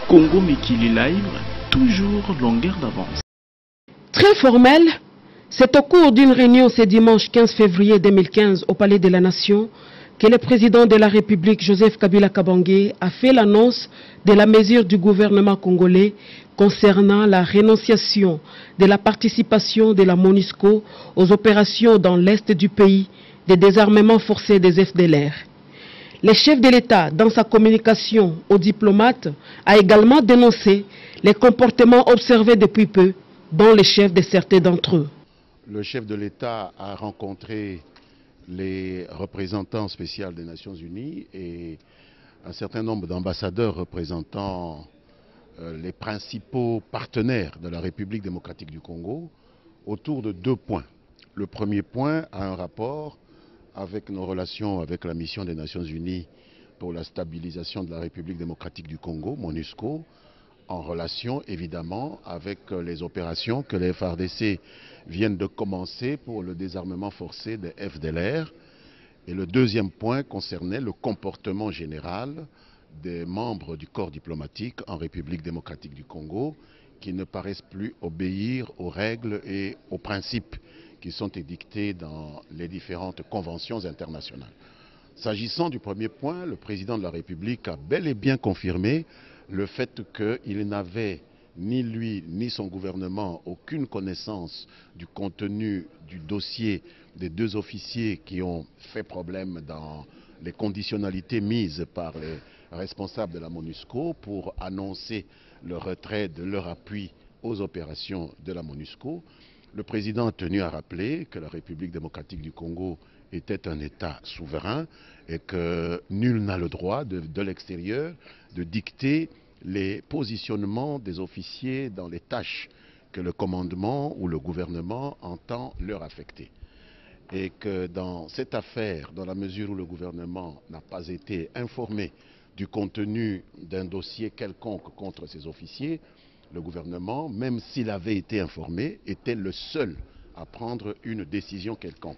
Congo Mikili Live, toujours longueur d'avance. Très formel, c'est au cours d'une réunion ce dimanche 15 février 2015 au Palais de la Nation que le président de la République, Joseph Kabila Kabange, a fait l'annonce de la mesure du gouvernement congolais concernant la renonciation de la participation de la MONUSCO aux opérations dans l'est du pays de désarmement forcé des FDLR. Le chef de l'État, dans sa communication aux diplomates, a également dénoncé les comportements observés depuis peu, dont les chefs de certains d'entre eux. Le chef de l'État a rencontré les représentants spéciaux des Nations Unies et un certain nombre d'ambassadeurs représentant les principaux partenaires de la République démocratique du Congo autour de deux points. Le premier point a un rapport avec nos relations avec la mission des Nations Unies pour la stabilisation de la République démocratique du Congo, MONUSCO, en relation évidemment avec les opérations que les FARDC viennent de commencer pour le désarmement forcé des FDLR. Et le deuxième point concernait le comportement général des membres du corps diplomatique en République démocratique du Congo qui ne paraissent plus obéir aux règles et aux principes qui sont édictés dans les différentes conventions internationales. S'agissant du premier point, le président de la République a bel et bien confirmé le fait qu'il n'avait ni lui ni son gouvernement aucune connaissance du contenu du dossier des deux officiers qui ont fait problème dans les conditionnalités mises par les responsables de la MONUSCO pour annoncer le retrait de leur appui aux opérations de la MONUSCO. Le président a tenu à rappeler que la République démocratique du Congo était un État souverain et que nul n'a le droit de l'extérieur de dicter les positionnements des officiers dans les tâches que le commandement ou le gouvernement entend leur affecter. Et que dans cette affaire, dans la mesure où le gouvernement n'a pas été informé du contenu d'un dossier quelconque contre ces officiers, le gouvernement, même s'il avait été informé, était le seul à prendre une décision quelconque.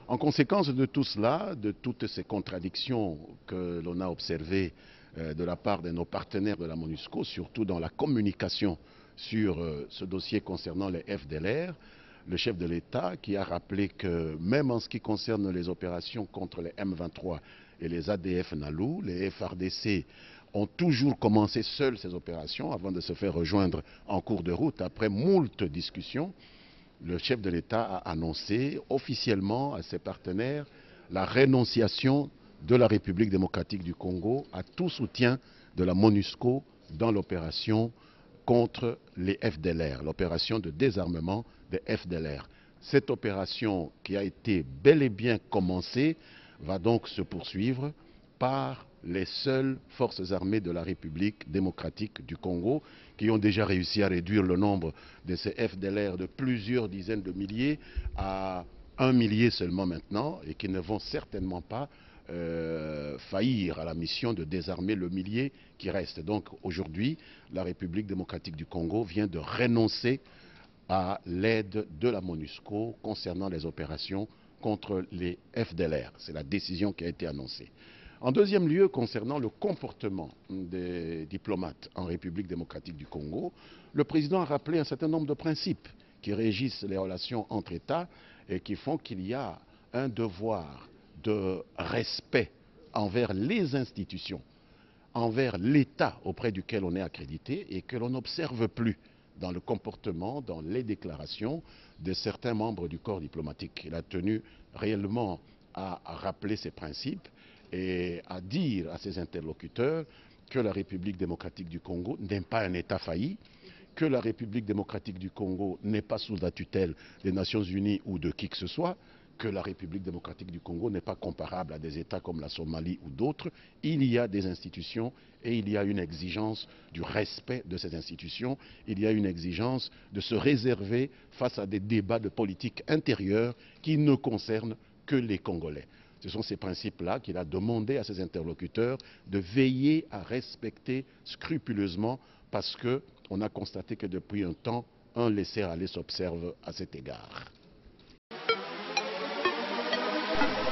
En conséquence de tout cela, de toutes ces contradictions que l'on a observées de la part de nos partenaires de la MONUSCO, surtout dans la communication sur ce dossier concernant les FDLR, le chef de l'État qui a rappelé que même en ce qui concerne les opérations contre les M23 et les ADF Nalou, les FARDC ont toujours commencé seuls ces opérations avant de se faire rejoindre en cours de route. Après moult discussions, le chef de l'État a annoncé officiellement à ses partenaires la renonciation de la République démocratique du Congo à tout soutien de la MONUSCO dans l'opération contre les FDLR, l'opération de désarmement des FDLR. Cette opération qui a été bel et bien commencée va donc se poursuivre par les seules forces armées de la République démocratique du Congo qui ont déjà réussi à réduire le nombre de ces FDLR de plusieurs dizaines de milliers à 1 millier seulement maintenant et qui ne vont certainement pas faillir à la mission de désarmer le millier qui reste. Donc aujourd'hui, la République démocratique du Congo vient de renoncer à l'aide de la MONUSCO concernant les opérations contre les FDLR. C'est la décision qui a été annoncée. En deuxième lieu, concernant le comportement des diplomates en République démocratique du Congo, le président a rappelé un certain nombre de principes qui régissent les relations entre États et qui font qu'il y a un devoir de respect envers les institutions, envers l'État auprès duquel on est accrédité et que l'on n'observe plus dans le comportement, dans les déclarations de certains membres du corps diplomatique. Il a tenu réellement à rappeler ces principes et à dire à ses interlocuteurs que la République démocratique du Congo n'est pas un État failli, que la République démocratique du Congo n'est pas sous la tutelle des Nations Unies ou de qui que ce soit, que la République démocratique du Congo n'est pas comparable à des États comme la Somalie ou d'autres. Il y a des institutions et il y a une exigence du respect de ces institutions. Il y a une exigence de se réserver face à des débats de politique intérieure qui ne concernent que les Congolais. Ce sont ces principes-là qu'il a demandé à ses interlocuteurs de veiller à respecter scrupuleusement parce qu'on a constaté que depuis un temps, un laisser-aller s'observe à cet égard.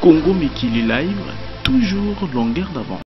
Congo Mikili Live, toujours longueur d'avance.